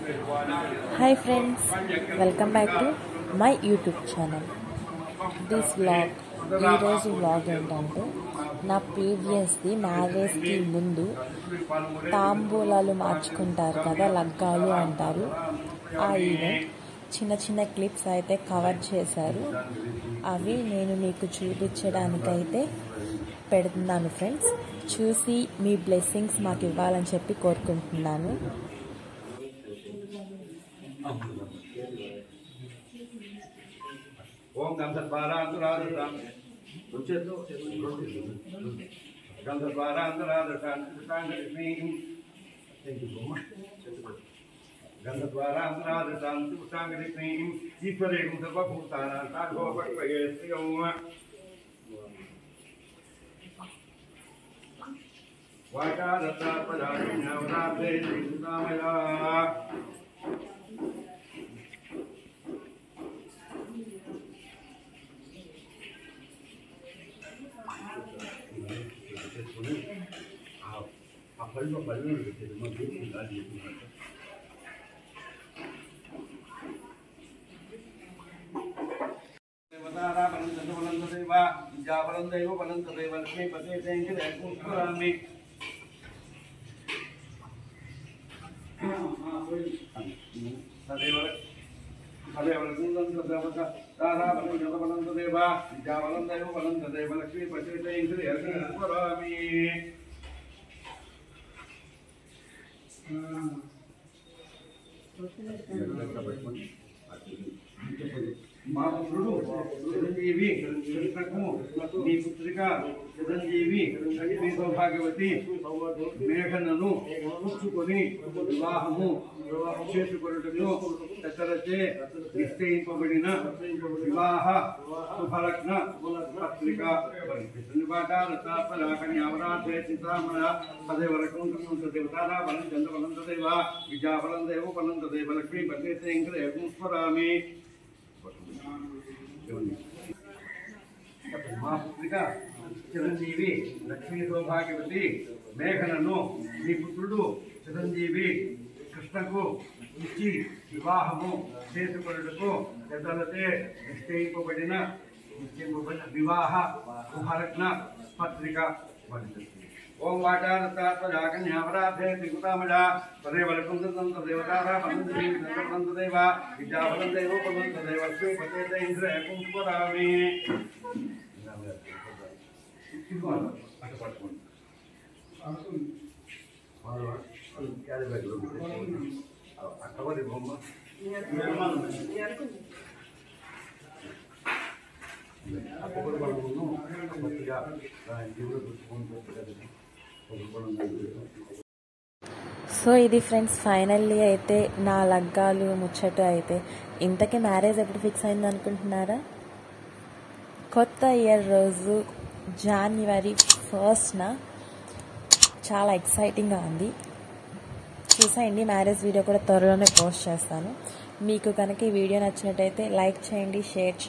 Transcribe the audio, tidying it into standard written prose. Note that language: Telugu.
Hi friends, welcome back to my YouTube channel. This vlog, ఈరోజు వ్లాగ్ ఏంటంటే నా ప్రీవియస్ది మ్యారేజ్కి ముందు తాంబూలాలు మార్చుకుంటారు కదా, లగ్గాలు అంటారు. ఆ ఈవెంట్ చిన్న చిన్న క్లిప్స్ అయితే కవర్ చేశారు. అవి నేను మీకు చూపించడానికైతే పెడుతున్నాను ఫ్రెండ్స్. చూసి మీ బ్లెస్సింగ్స్ మాకు ఇవ్వాలని చెప్పి కోరుకుంటున్నాను. ఓం గంధద్వారాంతరాదృతాం గంధద్వారాంతరాదృతాం తుష్టాంగరిష్ణీం ఈశ్వరేం సర్వభూతానాం సార్వభౌమత్వయే శ్రియం వాచాదత్తాత్మజాన్యావరాధే శ్రీసుతామయా ఆ పళ్ళు పెట్టేది మా దేవుడు గాలి చెప్తున్నట్టు దేవతారాపనందైవ విద్యాపనందైవ పనంతదైవ లక్ష్మీపతే జయంతి తదేవ తదేవ తారాపనందైవ విద్యాపనందైవ పనంతదైవ లక్ష్మీపతే జయంతి మా పుత్రుడు చిరంజీవి కృష్ణకు నీ పుత్రిక చిరంజీవి లక్ష్మీ సౌభాగ్యవతి మేఘనను పుచ్చుకొని వివాహము చేసుకొనుటకు పెద్దలచే నిశ్చయింపబడిన వివాహ శుభలగ్న పత్రిక కన్యావరాధే సీతామణ తదేవ దేవతారా బలం చంద్రబలం తదేవ విద్యాబలం దేవ బలం తదేవ లక్ష్మీ పతే స్మరామి. మా పుత్రిక చిరంజీవి లక్ష్మీ సౌభాగ్యవతి మేఘనను నీ పుత్రుడు చిరంజీవి కృష్ణకు ఇచ్చి వివాహము చేసుకొనుటకు పెద్దలచే నిశ్చయింపబడిన వివాహ శుభలగ్న పత్రిక వర్తిస్తుంది. ఓం వాచారత్మజాకన్యావరాధే త్రికుతామజా తదేవ లకుందం తదేవతారా పనంతదేవ విద్యాఫలం దేవ పనంతదేవ లక్ష్మీపతే ఇంద్రయకం స్మరామి. అటు పట్టుకోండి అక్కడి బొమ్మ సో ఇది ఫ్రెండ్స్, ఫైనల్లీ అయితే నా లగ్గాలు ముచ్చట అయితే. ఇంతకీ మ్యారేజ్ ఎప్పుడు ఫిక్స్ అయింది అనుకుంటున్నారా? కొత్త ఇయర్ రోజు January 1st చాలా ఎక్సైటింగ్గా ఉంది. చూసేయండి, మ్యారేజ్ వీడియో కూడా త్వరలోనే పోస్ట్ చేస్తాను. మీకు కనుక ఈ వీడియో నచ్చినట్టయితే లైక్ చేయండి, షేర్ చేయండి.